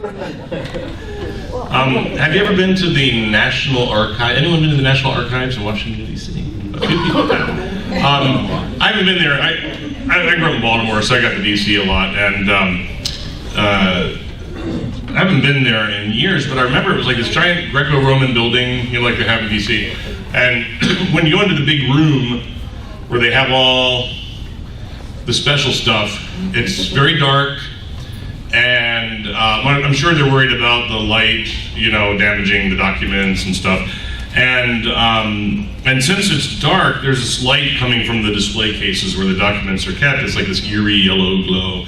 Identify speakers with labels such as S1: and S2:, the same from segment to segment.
S1: Have you ever been to the National Archives? Anyone been to the National Archives in Washington, D.C.? A few people have. I haven't been there. I grew up in Baltimore, so I got to D.C. a lot, and I haven't been there in years, but I remember it was like this giant Greco-Roman building, like they have in D.C., and when you go into the big room where they have all the special stuff, it's very dark, and I'm sure they're worried about the light, damaging the documents and stuff. And since it's dark, there's this light coming from the display cases where the documents are kept. It's like this eerie yellow glow.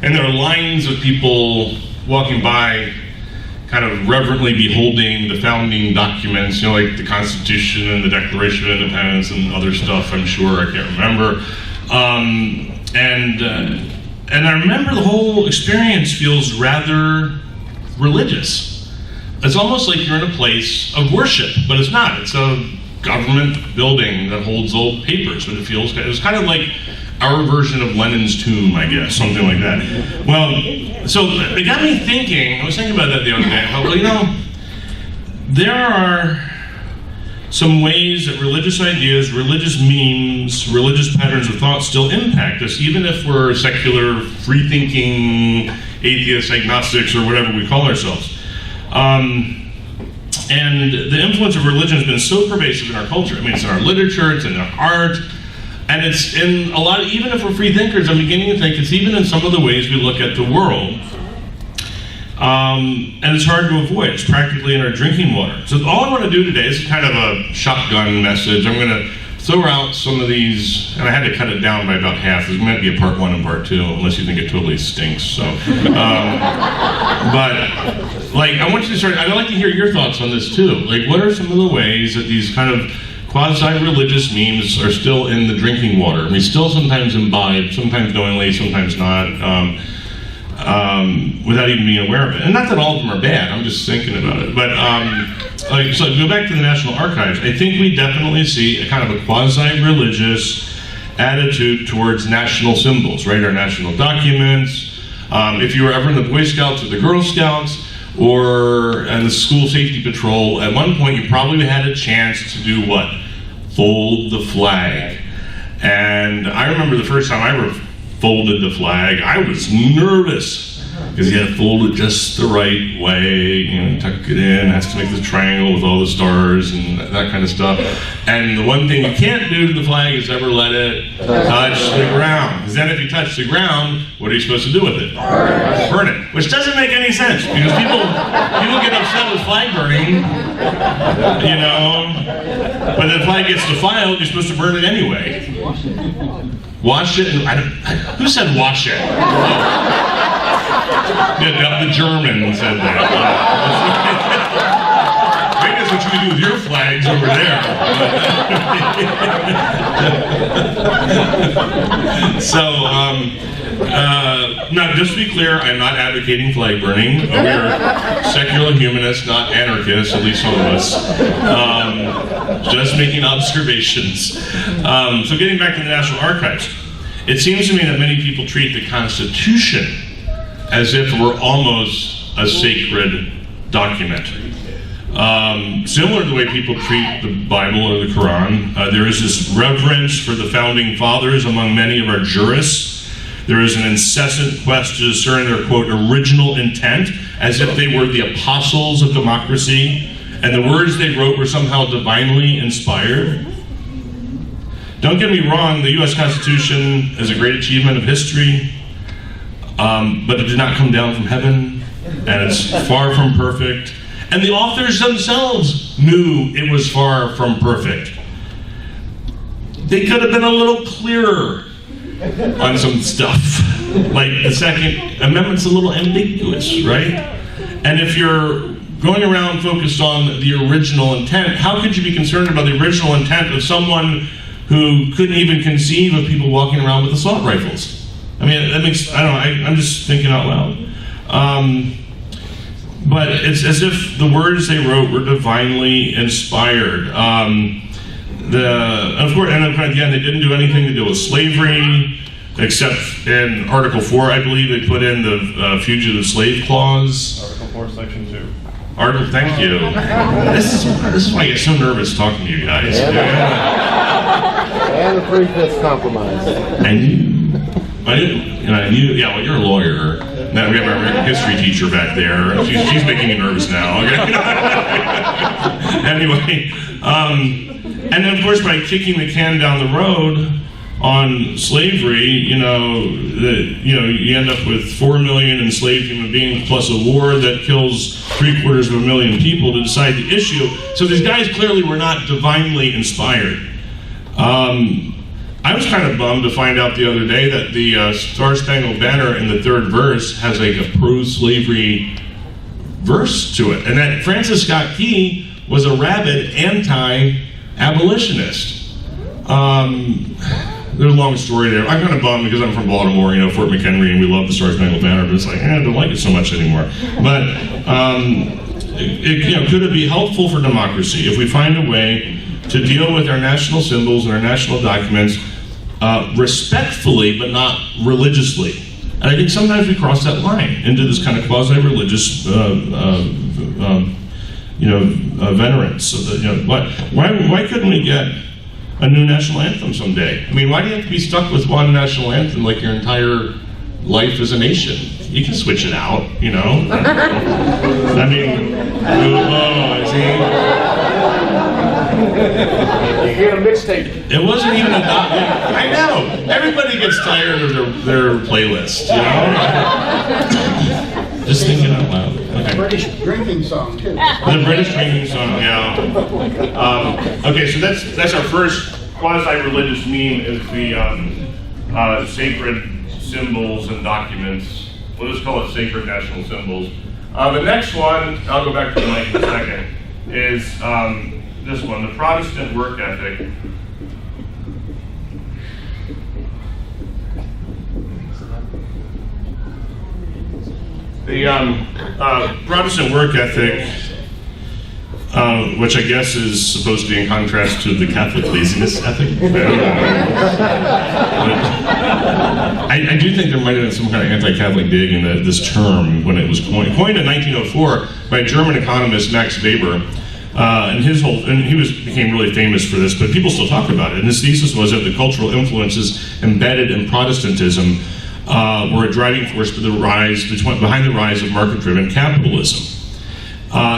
S1: And there are lines of people walking by, kind of reverently beholding the founding documents, like the Constitution and the Declaration of Independence and other stuff, I'm sure, I can't remember. And I remember the whole experience feels rather religious. It's almost like you're in a place of worship, but it's not. It's a government building that holds old papers, but it was kind of like our version of Lenin's tomb, I guess, something like that. Well, so it got me thinking, I was thinking about that the other day, how, there are some ways that religious ideas, religious memes, religious patterns of thought still impact us, even if we're secular, free-thinking, atheists, agnostics, or whatever we call ourselves. And the influence of religion has been so pervasive in our culture. I mean, it's in our literature, it's in our art, and it's in a lot of, even if we're free thinkers, I'm beginning to think it's even in some of the ways we look at the world. And it's hard to avoid. It's practically in our drinking water. So all I want to do today is kind of a shotgun message. I'm going to throw out some of these, and I had to cut it down by about half. There's going to be a part 1 and part 2, unless you think it totally stinks. So, but I want you to start. I'd like to hear your thoughts on this too. What are some of the ways that these kind of quasi-religious memes are still in the drinking water? I mean, still sometimes imbibe, sometimes knowingly, sometimes not. Without even being aware of it. And not that all of them are bad, I'm just thinking about it. But, so go back to the National Archives. I think we definitely see a kind of a quasi-religious attitude towards national symbols, right? Our national documents. If you were ever in the Boy Scouts or the Girl Scouts, or in the School Safety Patrol, at one point you probably had a chance to do what? Fold the flag. And I remember the first time I ever folded the flag, I was nervous because you had to fold it just the right way, tuck it in, has to make the triangle with all the stars and that kind of stuff. And the one thing you can't do to the flag is ever let it touch the ground. Because then if you touch the ground, what are you supposed to do with it? Burn it. Which doesn't make any sense, because people get upset with flag burning, but if the flag gets defiled, you're supposed to burn it anyway. Wash it, who said wash it? Yeah, the German said that. Maybe that's what you can do with your flags over there. Now, just to be clear, I'm not advocating flag burning. We are secular humanists, not anarchists, at least some of us. Just making observations. So getting back to the National Archives, it seems to me that many people treat the Constitution as if it were almost a sacred document. Similar to the way people treat the Bible or the Quran, there is this reverence for the founding fathers among many of our jurists. There is an incessant quest to discern their, quote, original intent, as if they were the apostles of democracy, and the words they wrote were somehow divinely inspired. Don't get me wrong, the U.S. Constitution is a great achievement of history, but it did not come down from heaven, and it's far from perfect. And the authors themselves knew it was far from perfect. They could have been a little clearer on some stuff. Like the Second Amendment's a little ambiguous, right? And if you're going around focused on the original intent, how could you be concerned about the original intent of someone who couldn't even conceive of people walking around with assault rifles? I mean, that makes, I don't know, I'm just thinking out loud. But it's as if the words they wrote were divinely inspired. Of course, and again, they didn't do anything to do with slavery. Of except in Article 4, I believe they put in the fugitive slave clause.
S2: Article 4, Section 2.
S1: Thank you. This is why I get so nervous talking to you guys.
S3: And the 3/5 compromise.
S1: Yeah, well, you're a lawyer. Now we have our history teacher back there. She's making me nervous now. Okay? Anyway, and then of course by kicking the can down the road on slavery, you end up with 4 million enslaved human beings plus a war that kills 750,000 people to decide the issue. So these guys clearly were not divinely inspired. I was kind of bummed to find out the other day that the Star-Spangled Banner in the 3rd verse has like a pro-slavery verse to it, and that Francis Scott Key was a rabid anti-abolitionist. There's a long story there. I'm kind of bummed because I'm from Baltimore, Fort McHenry, and we love the Star-Spangled Banner, but it's like, I don't like it so much anymore. But could it be helpful for democracy if we find a way to deal with our national symbols and our national documents respectfully, but not religiously? And I think sometimes we cross that line into this kind of quasi-religious, venerance. So that, why couldn't we get a new national anthem someday? I mean, why do you have to be stuck with one national anthem like your entire life as a nation? You can switch it out, I mean,
S3: You hear a mixtape.
S1: it wasn't even a document. I know. Everybody gets tired of their playlist, Just thinking out loud. Okay.
S4: British drinking song too.
S1: The British drinking song, yeah. Okay, so that's our first quasi-religious meme is the sacred symbols and documents. We'll just call it sacred national symbols. The next one, I'll go back to the mic in a second, is this one, the Protestant work ethic. The Protestant work ethic, which I guess is supposed to be in contrast to the Catholic laziness ethic. I do think there might have been some kind of anti-Catholic dig in this term when it was coined. Coined in 1904 by a German economist, Max Weber. And he became really famous for this, but people still talk about it. And his thesis was that the cultural influences embedded in Protestantism were a driving force behind the rise of market-driven capitalism.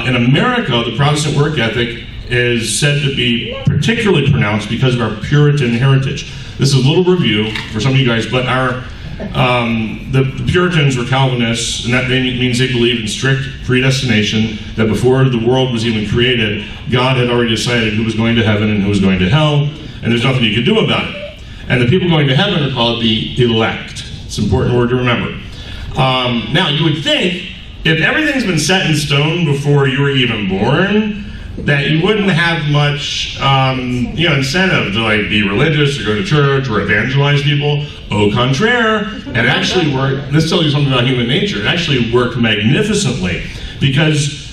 S1: In America, the Protestant work ethic is said to be particularly pronounced because of our Puritan heritage. This is a little review for some of you guys, but the Puritans were Calvinists, and that means they believed in strict predestination, that before the world was even created, God had already decided who was going to heaven and who was going to hell, and there's nothing you could do about it. And the people going to heaven are called the elect. It's an important word to remember. Now, you would think, if everything's been set in stone before you were even born, that you wouldn't have much incentive to be religious or go to church or evangelize people. Au contraire, it actually worked. This tells you something about human nature. It actually worked magnificently because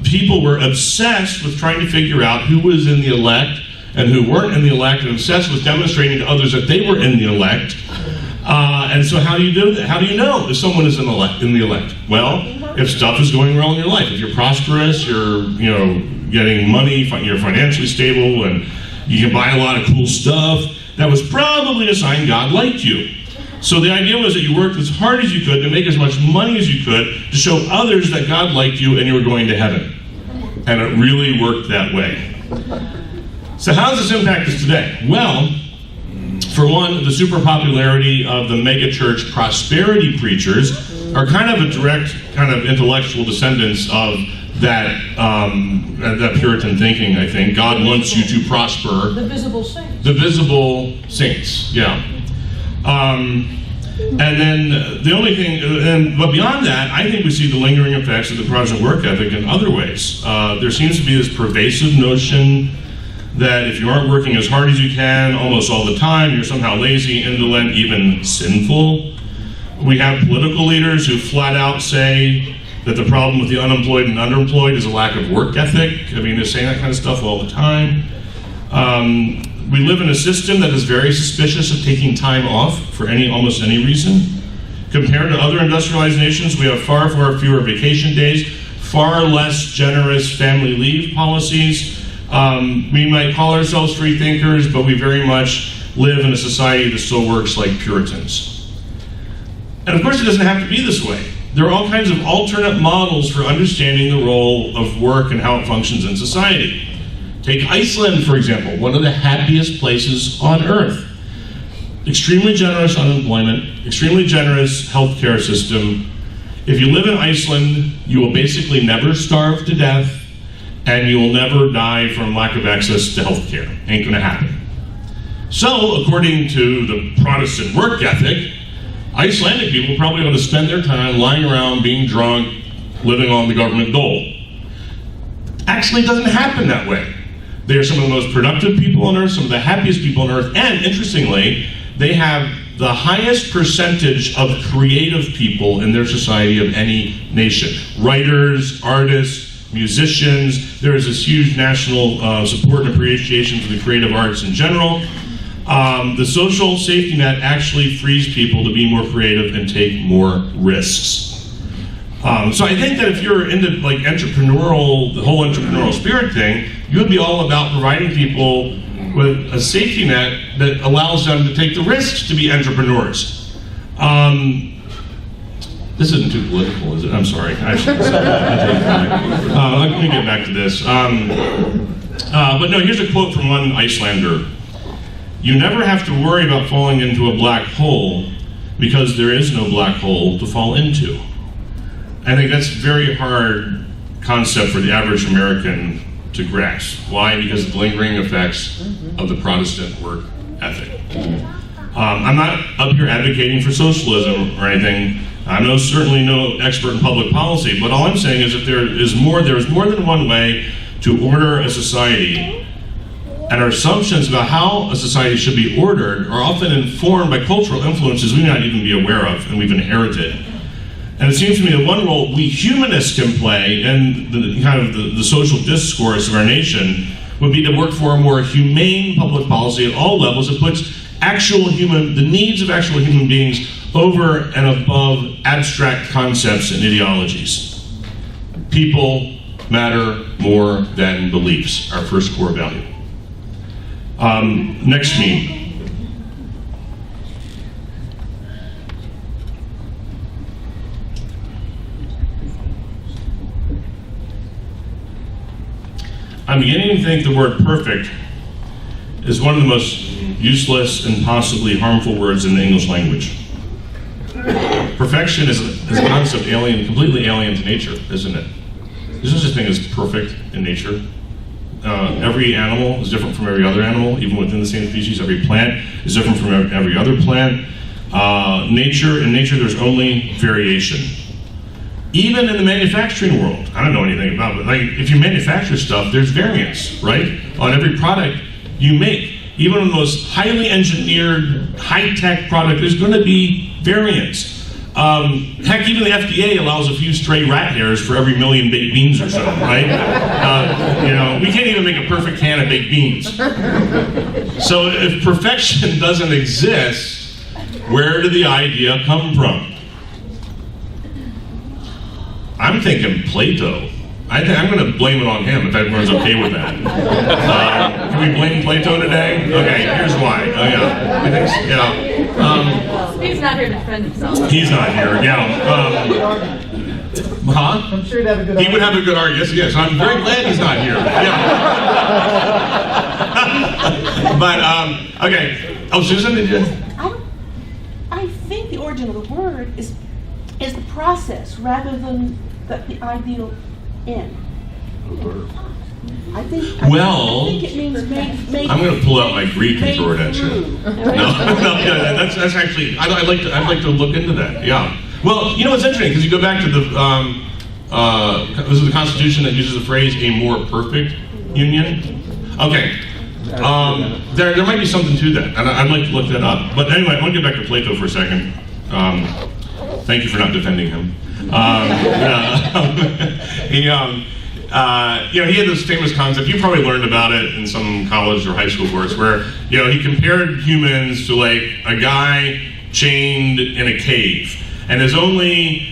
S1: people were obsessed with trying to figure out who was in the elect and who weren't in the elect, and obsessed with demonstrating to others that they were in the elect. And so how do you do that? How do you know if someone is in the elect? Well, if stuff is going well in your life, if you're prosperous, you're getting money, you're financially stable, and you can buy a lot of cool stuff, that was probably a sign God liked you. So the idea was that you worked as hard as you could to make as much money as you could to show others that God liked you and you were going to heaven. And it really worked that way. So how does this impact us today? Well, for one, the super popularity of the megachurch prosperity preachers are kind of a direct kind of intellectual descendants of that Puritan thinking, I think. God wants you to prosper.
S5: The visible saints.
S1: The visible saints, yeah. And then the only thing, but beyond that, I think we see the lingering effects of the Protestant work ethic in other ways. There seems to be this pervasive notion that if you aren't working as hard as you can almost all the time, you're somehow lazy, indolent, even sinful. We have political leaders who flat out say that the problem with the unemployed and underemployed is a lack of work ethic. I mean, they're saying that kind of stuff all the time. We live in a system that is very suspicious of taking time off for almost any reason. Compared to other industrialized nations, we have far fewer vacation days, far less generous family leave policies. We might call ourselves free thinkers, but we very much live in a society that still works like Puritans. And of course, it doesn't have to be this way. There are all kinds of alternate models for understanding the role of work and how it functions in society. Take Iceland, for example, one of the happiest places on earth. Extremely generous unemployment, extremely generous healthcare system. If you live in Iceland, you will basically never starve to death, and you will never die from lack of access to healthcare. Ain't gonna happen. So, according to the Protestant work ethic, Icelandic people probably ought to spend their time lying around, being drunk, living on the government dole. Actually, it doesn't happen that way. They are some of the most productive people on earth, some of the happiest people on earth, and interestingly, they have the highest percentage of creative people in their society of any nation. Writers, artists, musicians. There is this huge national support and appreciation for the creative arts in general. The social safety net actually frees people to be more creative and take more risks. So I think that if you're into like the whole entrepreneurial spirit thing, you would be all about providing people with a safety net that allows them to take the risks to be entrepreneurs. This isn't too political, is it? I'm sorry. I shouldn't say that. Let me get back to this. But no, here's a quote from one Icelander. "You never have to worry about falling into a black hole because there is no black hole to fall into." I think that's a very hard concept for the average American to grasp. Why? Because of the lingering effects of the Protestant work ethic. I'm not up here advocating for socialism or anything. I'm certainly no expert in public policy, but all I'm saying is that there is more than one way to order a society, and our assumptions about how a society should be ordered are often informed by cultural influences we may not even be aware of and we've inherited. And it seems to me that one role we humanists can play in the social discourse of our nation would be to work for a more humane public policy at all levels that puts the needs of actual human beings over and above abstract concepts and ideologies. People matter more than beliefs, our first core value. Next meme. I'm beginning to think the word perfect is one of the most useless and possibly harmful words in the English language. Perfection is a concept completely alien to nature, isn't it? There's no such thing as perfect in nature. Every animal is different from every other animal, even within the same species. Every plant is different from every other plant. In nature, there's only variation. Even in the manufacturing world, I don't know anything about it, but if you manufacture stuff, there's variance, right? On every product you make. Even on the most highly engineered, high-tech product, there's going to be variance. Heck, even the FDA allows a few stray rat hairs for every million baked beans or so, right? We can't even make a perfect can of baked beans. So if perfection doesn't exist, where did the idea come from? I'm thinking Plato. I'm going to blame it on him if everyone's okay with that. Can we blame Plato today? Okay, here's why.
S2: He's not here to defend himself.
S1: He's not here,
S4: I'm sure he'd have a good
S1: He would have a good argument, yes. I'm very glad he's not here. Yeah. But, okay. Oh, Susan, did you?
S5: I think the origin of the word is the process rather than the ideal end. I think it means make.
S1: I'm going to pull out my Greek and throw it at you. That's actually. I'd like to look into that. Yeah. Well, it's interesting because you go back to this is the Constitution that uses the phrase "a more perfect union." Okay. There might be something to that, and I'd like to look that up. But anyway, I want to get back to Plato for a second. Thank you for not defending him. he had this famous concept, you probably learned about it in some college or high school course, where, he compared humans to like a guy chained in a cave. And his only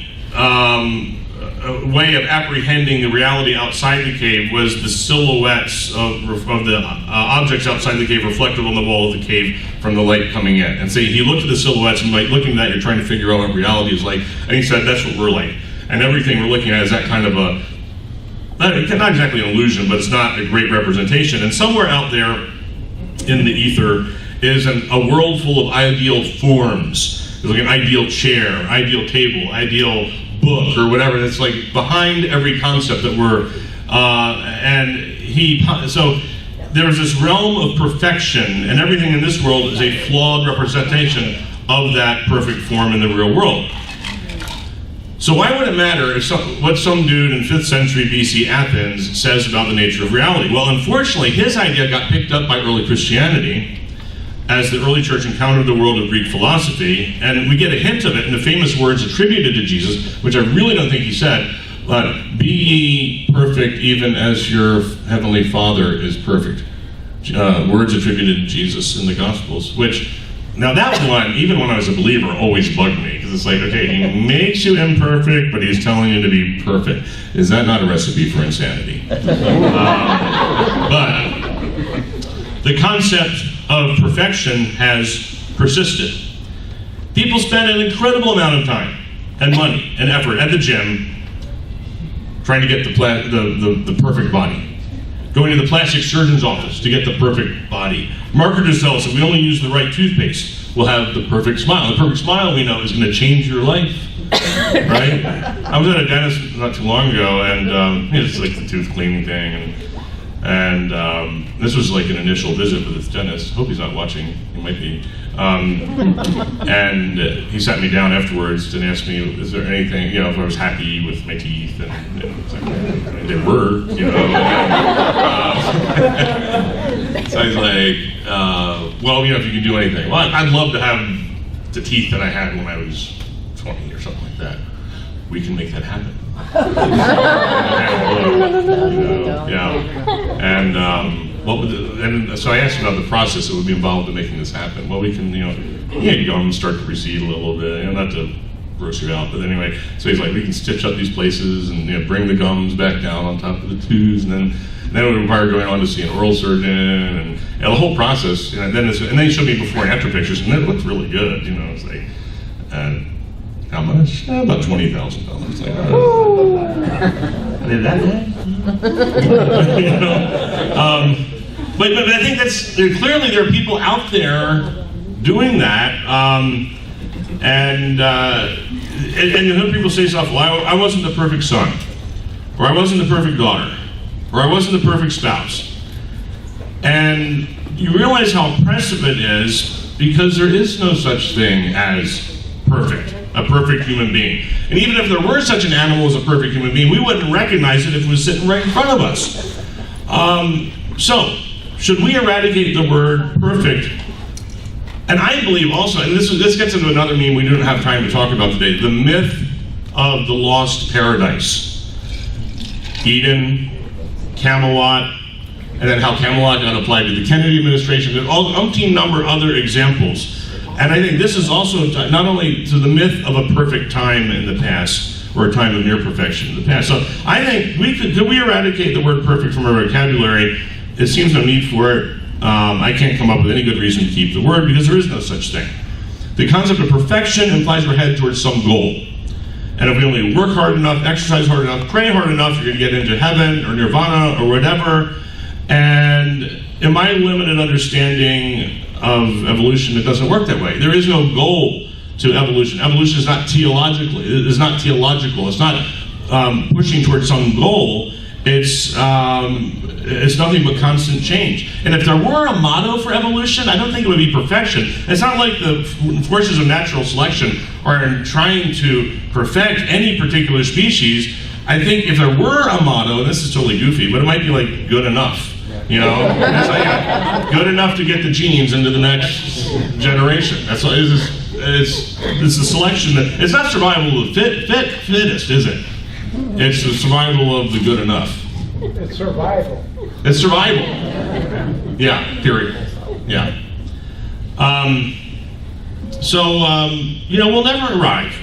S1: way of apprehending the reality outside the cave was the silhouettes of the objects outside the cave reflected on the wall of the cave from the light coming in. And so he looked at the silhouettes, and like looking at that, you're trying to figure out what reality is like. And he said, that's what we're like. And everything we're looking at is that kind of not exactly an illusion, but it's not a great representation. And somewhere out there in the ether is a world full of ideal forms. There's like an ideal chair, ideal table, ideal book, or whatever. That's like behind every concept that so there's this realm of perfection, and everything in this world is a flawed representation of that perfect form in the real world. So why would it matter what some dude in 5th century BC Athens says about the nature of reality? Well, unfortunately, his idea got picked up by early Christianity as the early church encountered the world of Greek philosophy, and we get a hint of it in the famous words attributed to Jesus, which I really don't think he said, but be ye perfect even as your heavenly Father is perfect. Words attributed to Jesus in the Gospels, which, now that one, even when I was a believer, always bugged me, because it's like, okay, he makes you imperfect, but he's telling you to be perfect. Is that not a recipe for insanity? But the concept of perfection has persisted. People spend an incredible amount of time and money and effort at the gym trying to get the perfect body. Going to the plastic surgeon's office to get the perfect body. Marketers tell us if we only use the right toothpaste, we'll have the perfect smile. The perfect smile, we know, is going to change your life. Right? I was at a dentist not too long ago, and it's like the tooth cleaning thing, and this was like an initial visit with this dentist. Hope he's not watching. He might be. And he sat me down afterwards and asked me, is there anything, if I was happy with my teeth, and it's like, they were, So I was like, well, if you could do anything. Well, I'd love to have the teeth that I had when I was 20 or something like that. We can make that happen. And so I asked about the process that would be involved in making this happen. Well, we can, you go and start to recede a little bit, not to gross you out, but anyway. So he's like, we can stitch up these places and bring the gums back down on top of the tooths, and then it would require going on to see an oral surgeon, and the whole process. And then he showed me before and after pictures, and it looked really good. It's like, how much? About $20,000. Like, I did that. But I think clearly there are people out there doing that, and you hear people say stuff. Well, I wasn't the perfect son, or I wasn't the perfect daughter, or I wasn't the perfect spouse, and you realize how oppressive it is because there is no such thing as a perfect human being. And even if there were such an animal as a perfect human being, we wouldn't recognize it if it was sitting right in front of us. So, should we eradicate the word perfect? And I believe also, and this gets into another meme we don't have time to talk about today, the myth of the lost paradise. Eden, Camelot, and then how Camelot got applied to the Kennedy administration, and all umpteen number other examples. And I think this is also not only to the myth of a perfect time in the past, or a time of near perfection in the past. So I think could we eradicate the word perfect from our vocabulary? It seems no need for it. I can't come up with any good reason to keep the word because there is no such thing. The concept of perfection implies we're headed towards some goal. And if we only work hard enough, exercise hard enough, pray hard enough, you're going to get into heaven or nirvana or whatever. And in my limited understanding of evolution, it doesn't work that way. There is no goal to evolution. Evolution is not theological. It's not pushing towards some goal. It's nothing but constant change. And if there were a motto for evolution, I don't think it would be perfection. It's not like the forces of natural selection are trying to perfect any particular species. I think if there were a motto, and this is totally goofy, but it might be like good enough. It's like good enough to get the genes into the next generation. That's what it's the selection. It's not survival of the fittest, is it? It's the survival of the good enough.
S4: It's survival.
S1: It's survival. Yeah, period. Yeah. We'll never arrive.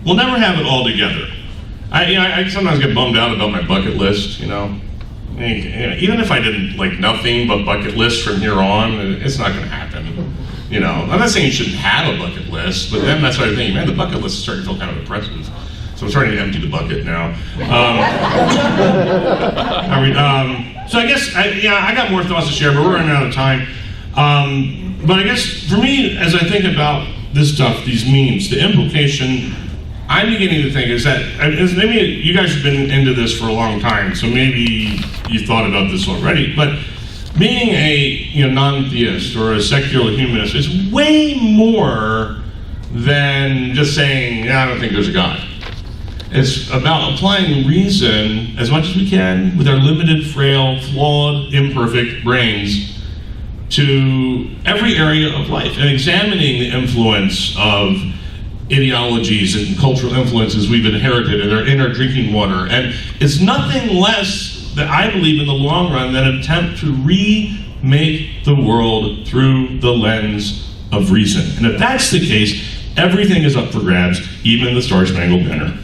S1: We'll never have it all together. I sometimes get bummed out about my bucket list, Even if I did like nothing but bucket lists from here on, it's not going to happen. I'm not saying you shouldn't have a bucket list, but then that's what I'm thinking, man, the bucket list is starting to feel kind of oppressive. So I'm starting to empty the bucket now. So I guess, I got more thoughts to share, but we're running out of time. But I guess for me, as I think about this stuff, these memes, the implication I'm beginning to think is that, maybe you guys have been into this for a long time, so maybe you thought about this already, but being a non-theist or a secular humanist is way more than just saying, I don't think there's a God. It's about applying reason as much as we can with our limited, frail, flawed, imperfect brains to every area of life and examining the influence of ideologies and cultural influences we've inherited and are in our drinking water. And it's nothing less that I believe in the long run than an attempt to remake the world through the lens of reason. And if that's the case, everything is up for grabs, even the Star-Spangled Banner.